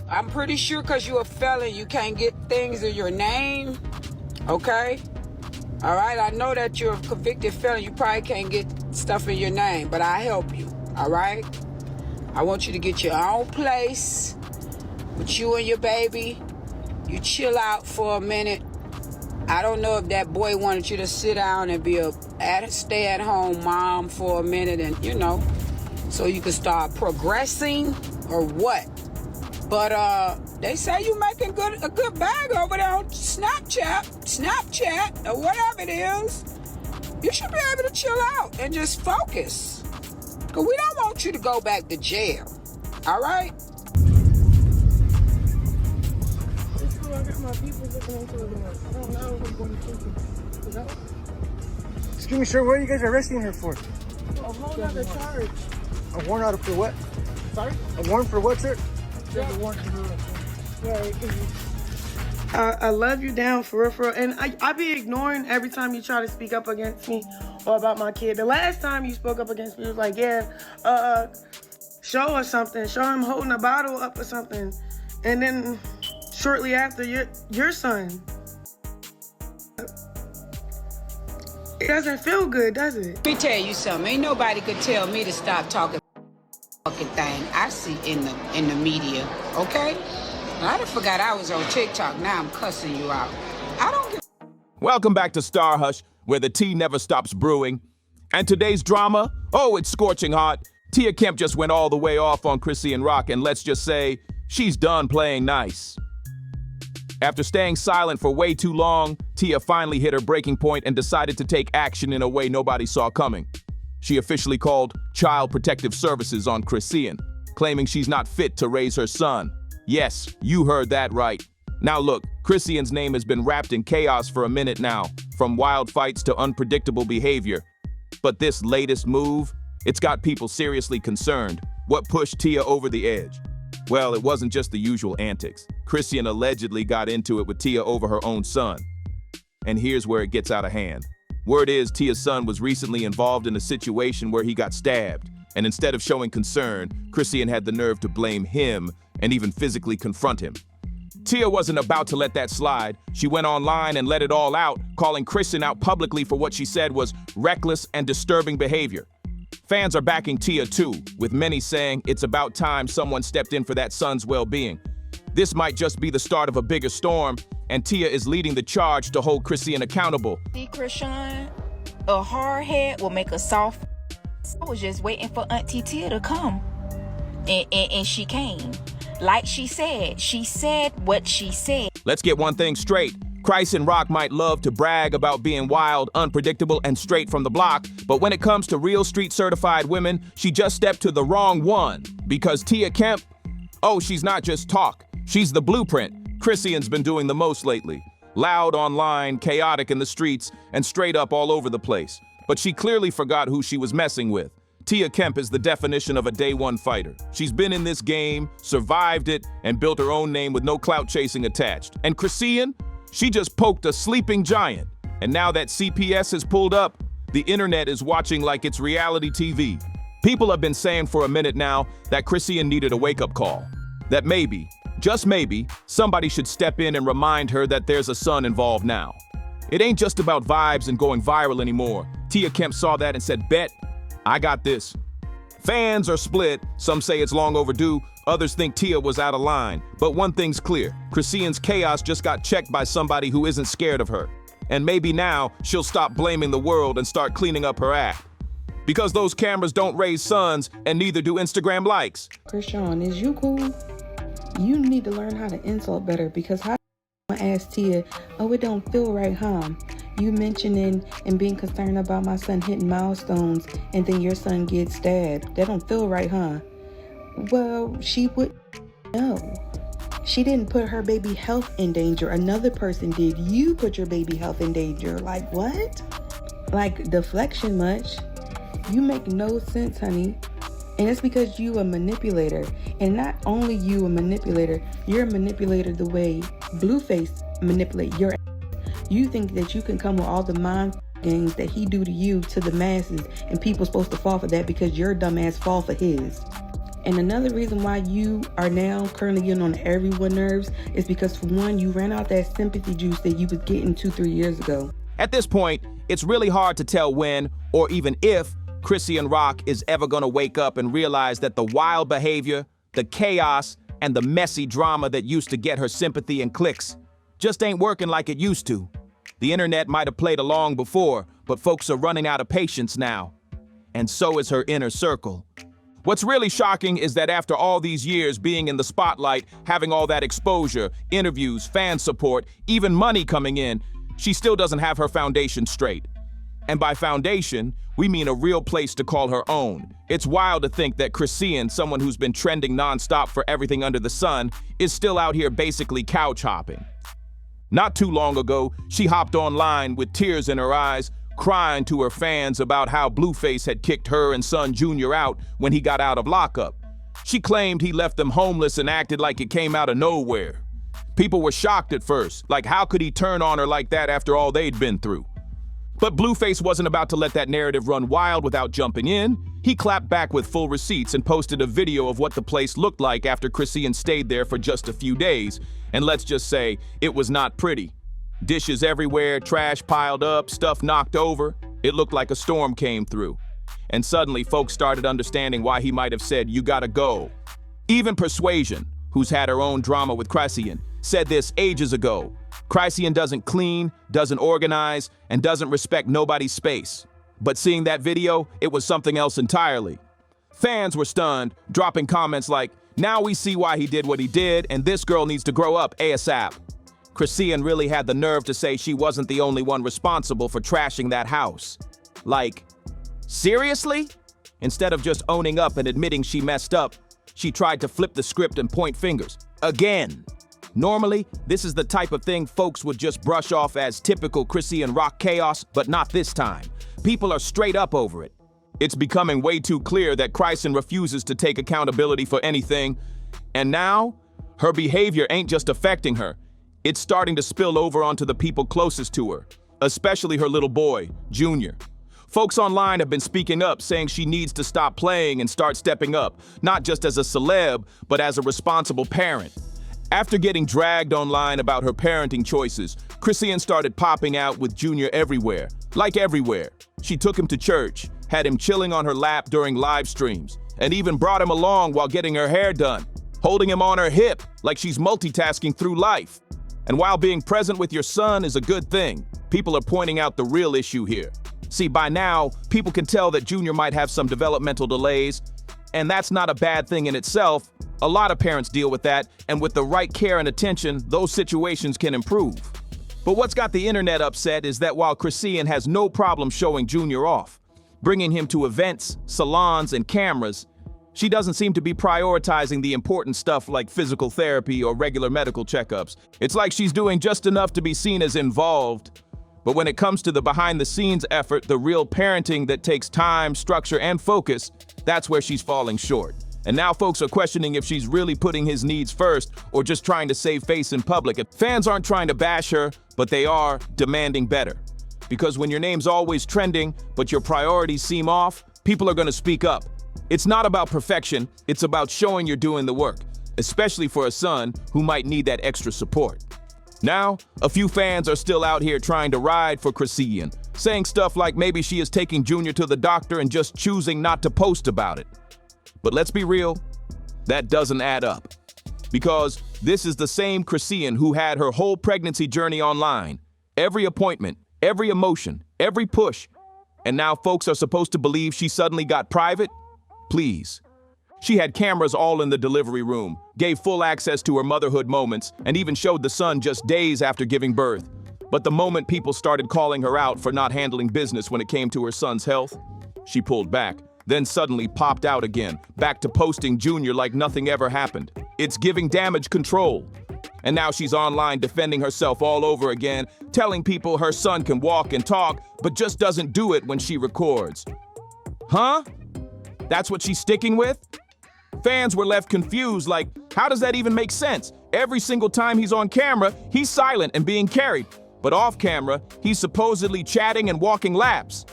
I'm pretty sure because you're a felon, you can't get things in your name, okay? All right, I know that you're a convicted felon. You probably can't get stuff in your name, but I help you, all right? I want you to get your own place with you and your baby. You chill out for a minute. I don't know if that boy wanted you to sit down and be a stay-at-home mom for a minute and, you know, so you can start progressing or what. But they say you making a good bag over there on Snapchat, or whatever it is. You should be able to chill out and just focus. Because we don't want you to go back to jail. All right? I got my people looking into it. I don't know if I'm going to prison. Excuse me, sir, what are you guys arresting her for? A whole other charge. A warrant out for what? Sorry? A warrant for what, sir? There's a warrant for I love you down for real. And I be ignoring every time you try to speak up against me or about my kid. The last time you spoke up against me, you was like, yeah, show us something. Show him holding a bottle up or something. And then shortly after, your son. It doesn't feel good, does it? Let me tell you something. Ain't nobody could tell me to stop talking fucking thing I see in the media, okay? I done forgot I was on TikTok. Now I'm cussing you out. I don't give. Welcome back to StarHush, where the tea never stops brewing. And today's drama? Oh, it's scorching hot. Tia Kemp just went all the way off on Chrisean Rock, and let's just say, she's done playing nice. After staying silent for way too long, Tia finally hit her breaking point and decided to take action in a way nobody saw coming. She officially called Child Protective Services on Chrisean, claiming she's not fit to raise her son. Yes, you heard that right. Now look, Chrisean's name has been wrapped in chaos for a minute now, from wild fights to unpredictable behavior. But this latest move, it's got people seriously concerned. What pushed Tia over the edge? Well, it wasn't just the usual antics. Chrisean allegedly got into it with Tia over her own son. And here's where it gets out of hand. Word is Tia's son was recently involved in a situation where he got stabbed. And instead of showing concern, Chrisean had the nerve to blame him and even physically confront him. Tia wasn't about to let that slide. She went online and let it all out, calling Chrisean out publicly for what she said was reckless and disturbing behavior. Fans are backing Tia too, with many saying it's about time someone stepped in for that son's well-being. This might just be the start of a bigger storm, and Tia is leading the charge to hold Chrisean accountable. See, Chrisean, a hard head will make a soft. I was just waiting for Auntie Tia to come, and she came. Like she said what she said. Let's get one thing straight. Chrisean Rock might love to brag about being wild, unpredictable, and straight from the block, but when it comes to real street-certified women, she just stepped to the wrong one. Because Tia Kemp, oh, she's not just talk. She's the blueprint. Chrisean's been doing the most lately. Loud online, chaotic in the streets, and straight up all over the place. But she clearly forgot who she was messing with. Tia Kemp is the definition of a day-one fighter. She's been in this game, survived it, and built her own name with no clout chasing attached. And Chrisean, she just poked a sleeping giant. And now that CPS has pulled up, the internet is watching like it's reality TV. People have been saying for a minute now that Chrisean needed a wake-up call. That maybe, just maybe, somebody should step in and remind her that there's a son involved now. It ain't just about vibes and going viral anymore. Tia Kemp saw that and said, bet, I got this. Fans are split. Some say it's long overdue. Others think Tia was out of line. But one thing's clear. Chrisean's chaos just got checked by somebody who isn't scared of her. And maybe now she'll stop blaming the world and start cleaning up her act. Because those cameras don't raise sons and neither do Instagram likes. Chrisean, is you cool? You need to learn how to insult better, because how I ask Tia, oh, it don't feel right, huh? You mentioning and being concerned about my son hitting milestones and then your son gets stabbed. That don't feel right, huh? Well, she would know. She didn't put her baby health in danger. Another person did. You put your baby health in danger. Like what? Like deflection much? You make no sense, honey. And it's because you a manipulator. And not only you a manipulator, you're a manipulator the way Blueface manipulate your ass. You think that you can come with all the mind games that he do to you to the masses, and people supposed to fall for that because your dumb ass fall for his. And another reason why you are now currently getting on everyone's nerves is because, for one, you ran out that sympathy juice that you was getting 2-3 years ago. At this point, it's really hard to tell when or even if Chrisean Rock is ever gonna wake up and realize that the wild behavior, the chaos, and the messy drama that used to get her sympathy and clicks just ain't working like it used to. The internet might have played along before, but folks are running out of patience now. And so is her inner circle. What's really shocking is that after all these years being in the spotlight, having all that exposure, interviews, fan support, even money coming in, she still doesn't have her foundation straight. And by foundation, we mean a real place to call her own. It's wild to think that Chrisean, someone who's been trending nonstop for everything under the sun, is still out here basically couch hopping. Not too long ago, she hopped online with tears in her eyes, crying to her fans about how Blueface had kicked her and son Junior out when he got out of lockup. She claimed he left them homeless and acted like it came out of nowhere. People were shocked at first, like how could he turn on her like that after all they'd been through? But Blueface wasn't about to let that narrative run wild without jumping in. He clapped back with full receipts and posted a video of what the place looked like after Chrisean stayed there for just a few days. And let's just say, it was not pretty. Dishes everywhere, trash piled up, stuff knocked over. It looked like a storm came through. And suddenly, folks started understanding why he might have said, "You gotta go." Even Persuasion, who's had her own drama with Chrisean, said this ages ago. Chrisean doesn't clean, doesn't organize, and doesn't respect nobody's space. But seeing that video, it was something else entirely. Fans were stunned, dropping comments like, "Now we see why he did what he did, and this girl needs to grow up ASAP." Chrisean really had the nerve to say she wasn't the only one responsible for trashing that house. Like, seriously? Instead of just owning up and admitting she messed up, she tried to flip the script and point fingers. Again. Normally, this is the type of thing folks would just brush off as typical Chrisean Rock chaos, but not this time. People are straight up over it. It's becoming way too clear that Chrisean refuses to take accountability for anything. And now, her behavior ain't just affecting her. It's starting to spill over onto the people closest to her, especially her little boy, Junior. Folks online have been speaking up, saying she needs to stop playing and start stepping up, not just as a celeb, but as a responsible parent. After getting dragged online about her parenting choices, Chrisean started popping out with Junior everywhere. Like everywhere. She took him to church, had him chilling on her lap during live streams, and even brought him along while getting her hair done, holding him on her hip like she's multitasking through life. And while being present with your son is a good thing, people are pointing out the real issue here. See, by now, people can tell that Junior might have some developmental delays, and that's not a bad thing in itself. A lot of parents deal with that, and with the right care and attention, those situations can improve. But what's got the internet upset is that while Chrisean has no problem showing Junior off, bringing him to events, salons, and cameras, she doesn't seem to be prioritizing the important stuff like physical therapy or regular medical checkups. It's like she's doing just enough to be seen as involved. But when it comes to the behind-the-scenes effort, the real parenting that takes time, structure, and focus, that's where she's falling short. And now folks are questioning if she's really putting his needs first or just trying to save face in public. Fans aren't trying to bash her, but they are demanding better. Because when your name's always trending, but your priorities seem off, people are going to speak up. It's not about perfection, it's about showing you're doing the work, especially for a son who might need that extra support. Now, a few fans are still out here trying to ride for Chrisean, saying stuff like maybe she is taking Junior to the doctor and just choosing not to post about it. But let's be real, that doesn't add up. Because this is the same Chrisean who had her whole pregnancy journey online, every appointment, every emotion, every push, and now folks are supposed to believe she suddenly got private? Please. She had cameras all in the delivery room, gave full access to her motherhood moments, and even showed the son just days after giving birth. But the moment people started calling her out for not handling business when it came to her son's health, she pulled back, then suddenly popped out again, back to posting Junior like nothing ever happened. It's giving damage control. And now she's online defending herself all over again, telling people her son can walk and talk, but just doesn't do it when she records. Huh? That's what she's sticking with? Fans were left confused, like, how does that even make sense? Every single time he's on camera, he's silent and being carried. But off camera, he's supposedly chatting and walking laps.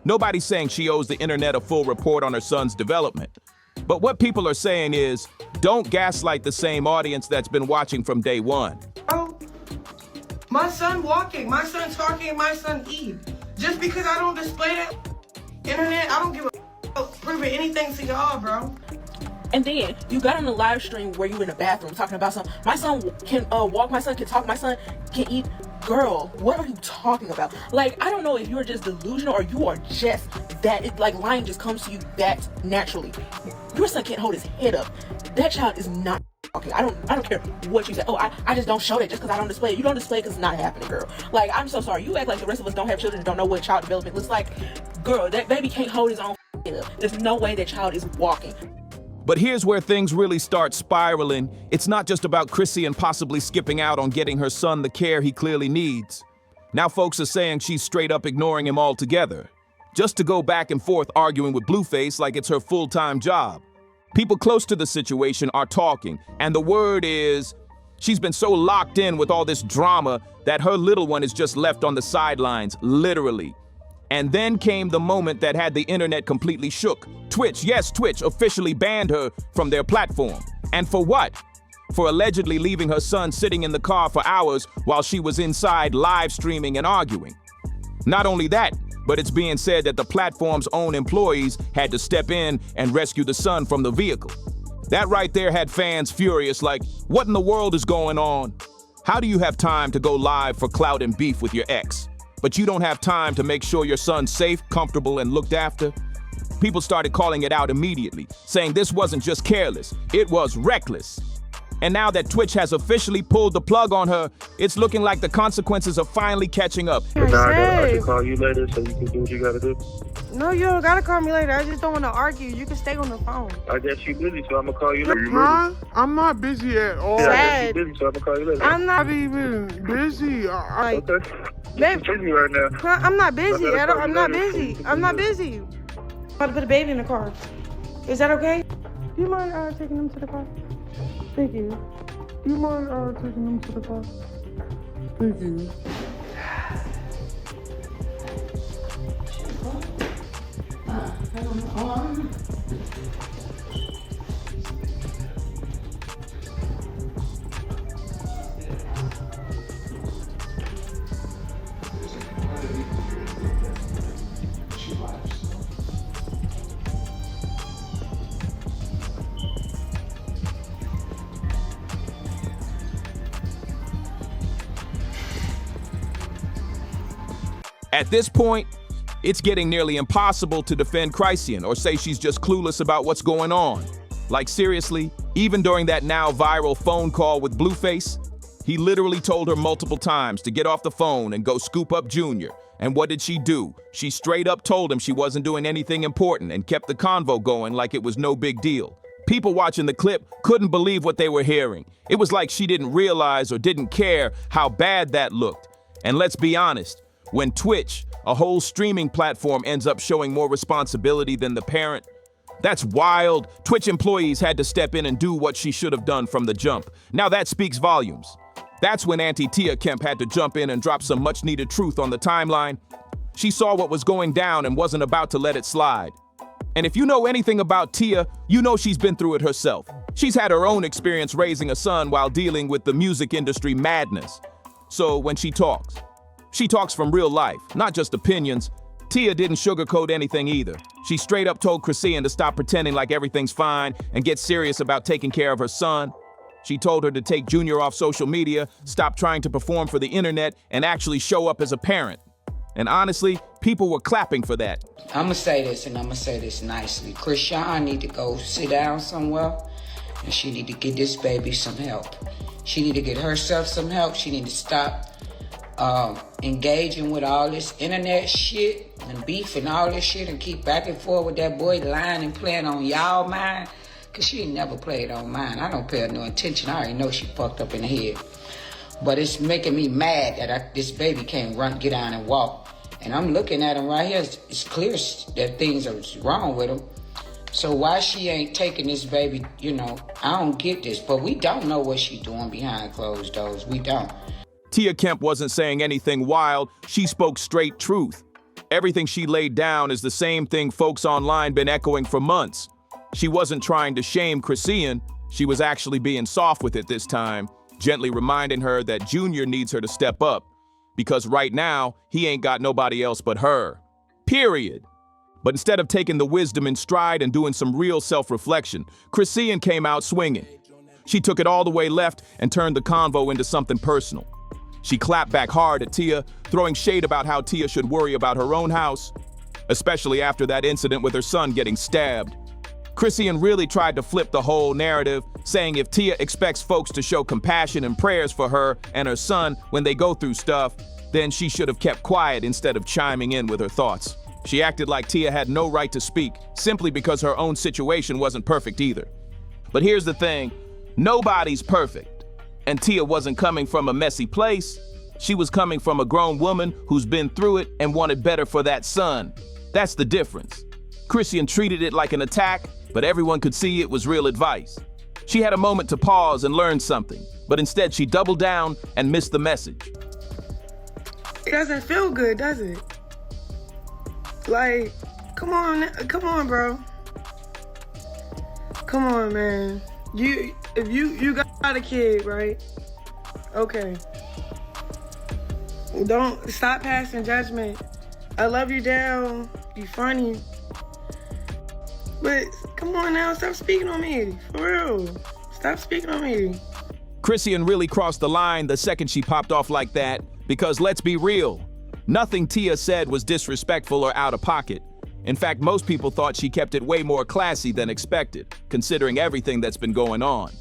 Nobody's saying she owes the internet a full report on her son's development. But what people are saying is, don't gaslight the same audience that's been watching from day one. Bro, my son walking, my son talking, my son eat. Just because I don't display that internet, I don't give a proving anything to y'all, bro. And then you got on the live stream where you in the bathroom talking about something. My son can walk, my son can talk, my son can eat. Girl, what are you talking about? Like, I don't know if you're just delusional or you are just that, like, lying just comes to you that naturally. Your son can't hold his head up. That child is not talking. I don't care what you say. Oh, I just don't show that just because I don't display it. You don't display it because it's not happening, girl. Like, I'm so sorry. You act like the rest of us don't have children and don't know what child development looks like. Girl, that baby can't hold his own head up. There's no way that child is walking. But here's where things really start spiraling. It's not just about Chrisean possibly skipping out on getting her son the care he clearly needs. Now folks are saying she's straight up ignoring him altogether, just to go back and forth arguing with Blueface like it's her full-time job. People close to the situation are talking, and the word is she's been so locked in with all this drama that her little one is just left on the sidelines, literally. And then came the moment that had the internet completely shook. Twitch, yes, Twitch officially banned her from their platform. And for what? For allegedly leaving her son sitting in the car for hours while she was inside live streaming and arguing. Not only that, but it's being said that the platform's own employees had to step in and rescue the son from the vehicle. That right there had fans furious, like, what in the world is going on? How do you have time to go live for clout and beef with your ex, but you don't have time to make sure your son's safe, comfortable, and looked after? People started calling it out immediately, saying this wasn't just careless, it was reckless. And now that Twitch has officially pulled the plug on her, it's looking like the consequences are finally catching up. I can call you later so you can do what you gotta do. No, you don't gotta call me later. I just don't want to argue. You can stay on the phone. I guess you busy, so I'm gonna call you later. Huh? I'm not busy at all. Yeah, I guess you busy, so I'm gonna call you later. I'm not even busy. Okay. Babe, You're busy right now. I'm not busy. I'm not busy. I'm not busy. I'm about to put a baby in the car. Is that okay? Do you mind taking him to the car? Thank you. Do you mind taking them to the car? Thank you. At this point, it's getting nearly impossible to defend Chrisean or say she's just clueless about what's going on. Like seriously, even during that now viral phone call with Blueface, he literally told her multiple times to get off the phone and go scoop up Junior. And what did she do? She straight up told him she wasn't doing anything important and kept the convo going like it was no big deal. People watching the clip couldn't believe what they were hearing. It was like she didn't realize or didn't care how bad that looked. And let's be honest, when Twitch, a whole streaming platform, ends up showing more responsibility than the parent, that's wild. Twitch employees had to step in and do what she should have done from the jump. Now that speaks volumes. That's when Auntie Tia Kemp had to jump in and drop some much-needed truth on the timeline. She saw what was going down and wasn't about to let it slide. And if you know anything about Tia, you know she's been through it herself. She's had her own experience raising a son while dealing with the music industry madness. So when she talks from real life, not just opinions. Tia didn't sugarcoat anything either. She straight up told Chrisean to stop pretending like everything's fine and get serious about taking care of her son. She told her to take Junior off social media, stop trying to perform for the internet, and actually show up as a parent. And honestly, people were clapping for that. I'm gonna say this, and I'm gonna say this nicely. Chrisean need to go sit down somewhere, and she need to get this baby some help. She need to get herself some help. She need to stop engaging with all this internet shit and beef and all this shit and keep back and forth with that boy lying and playing on y'all mind, because she ain't never played on mine. I don't pay her no attention. I already know she fucked up in the head. But it's making me mad that this baby can't get down and walk. And I'm looking at him right here. It's clear that things are wrong with him. So why she ain't taking this baby, I don't get this. But we don't know what she doing behind closed doors. We don't. Tia Kemp wasn't saying anything wild. She spoke straight truth. Everything she laid down is the same thing folks online been echoing for months. She wasn't trying to shame Chrisean. She was actually being soft with it this time, gently reminding her that Junior needs her to step up, because right now, he ain't got nobody else but her. Period. But instead of taking the wisdom in stride and doing some real self-reflection, Chrisean came out swinging. She took it all the way left and turned the convo into something personal. She clapped back hard at Tia, throwing shade about how Tia should worry about her own house, especially after that incident with her son getting stabbed. Chrisean really tried to flip the whole narrative, saying if Tia expects folks to show compassion and prayers for her and her son when they go through stuff, then she should have kept quiet instead of chiming in with her thoughts. She acted like Tia had no right to speak, simply because her own situation wasn't perfect either. But here's the thing, nobody's perfect. And Tia wasn't coming from a messy place. She was coming from a grown woman who's been through it and wanted better for that son. That's the difference. Chrisean treated it like an attack, but everyone could see it was real advice. She had a moment to pause and learn something, but instead she doubled down and missed the message. It doesn't feel good, does it? Like, come on, bro. Come on, man. If you got a kid, right? Okay. Don't stop passing judgment. I love you down. You funny. But come on now, stop speaking on me. For real. Stop speaking on me. Chrisean really crossed the line the second she popped off like that, because let's be real, nothing Tia said was disrespectful or out of pocket. In fact, most people thought she kept it way more classy than expected, considering everything that's been going on.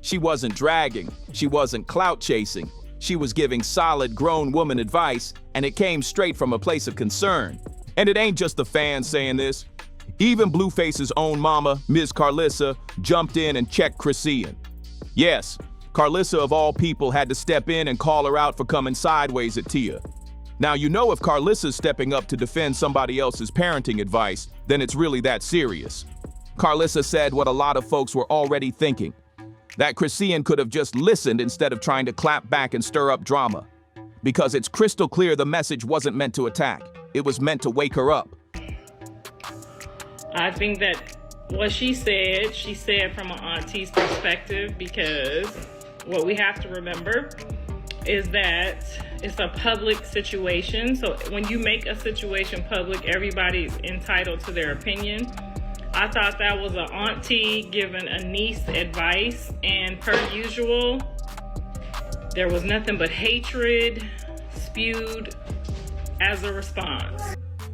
She wasn't dragging, she wasn't clout chasing, she was giving solid grown woman advice, and it came straight from a place of concern. And it ain't just the fans saying this. Even Blueface's own mama, Ms. Carlissa, jumped in and checked Chrisean. Yes, Carlissa of all people had to step in and call her out for coming sideways at Tia. Now, you know if Carlissa's stepping up to defend somebody else's parenting advice, then it's really that serious. Carlissa said what a lot of folks were already thinking, that Chrisean could have just listened instead of trying to clap back and stir up drama. Because it's crystal clear the message wasn't meant to attack, it was meant to wake her up. I think that what she said from an auntie's perspective, because what we have to remember is that it's a public situation. So when you make a situation public, everybody's entitled to their opinion. I thought that was an auntie giving a niece advice, and per usual, there was nothing but hatred spewed as a response.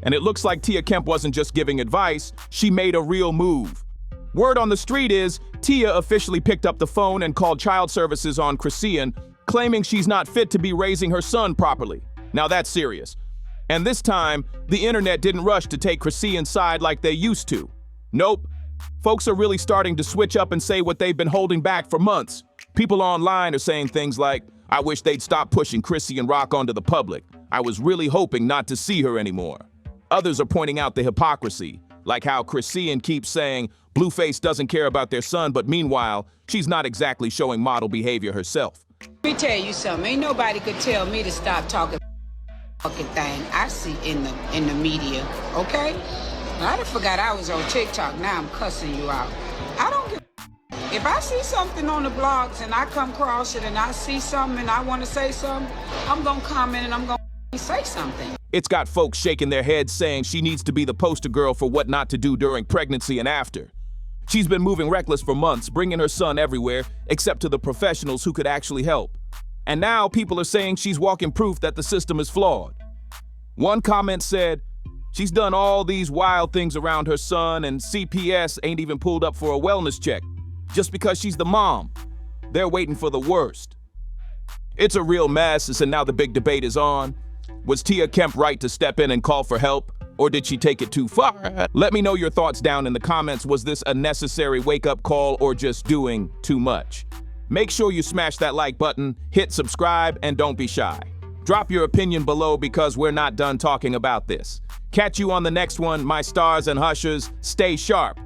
And it looks like Tia Kemp wasn't just giving advice, she made a real move. Word on the street is, Tia officially picked up the phone and called child services on Chrisean, claiming she's not fit to be raising her son properly. Now that's serious. And this time, the internet didn't rush to take Chrisean's side like they used to. Nope. Folks are really starting to switch up and say what they've been holding back for months. People online are saying things like, I wish they'd stop pushing Chrisean Rock onto the public. I was really hoping not to see her anymore. Others are pointing out the hypocrisy, like how Chrisean keeps saying Blueface doesn't care about their son, but meanwhile, she's not exactly showing model behavior herself. Let me tell you something. Ain't nobody could tell me to stop talking fucking thing I see in the media, okay? I done forgot I was on TikTok. Now I'm cussing you out. I don't give a if I see something on the blogs and I come across it and I see something and I want to say something, I'm gonna comment and I'm gonna say something. It's got folks shaking their heads saying she needs to be the poster girl for what not to do during pregnancy and after. She's been moving reckless for months, bringing her son everywhere, except to the professionals who could actually help. And now people are saying she's walking proof that the system is flawed. One comment said, she's done all these wild things around her son and CPS ain't even pulled up for a wellness check. Just because she's the mom. They're waiting for the worst. It's a real mess, and now the big debate is on. Was Tia Kemp right to step in and call for help, or did she take it too far? Let me know your thoughts down in the comments. Was this a necessary wake-up call or just doing too much? Make sure you smash that like button, hit subscribe, and don't be shy. Drop your opinion below because we're not done talking about this. Catch you on the next one, my stars and hushers. Stay sharp.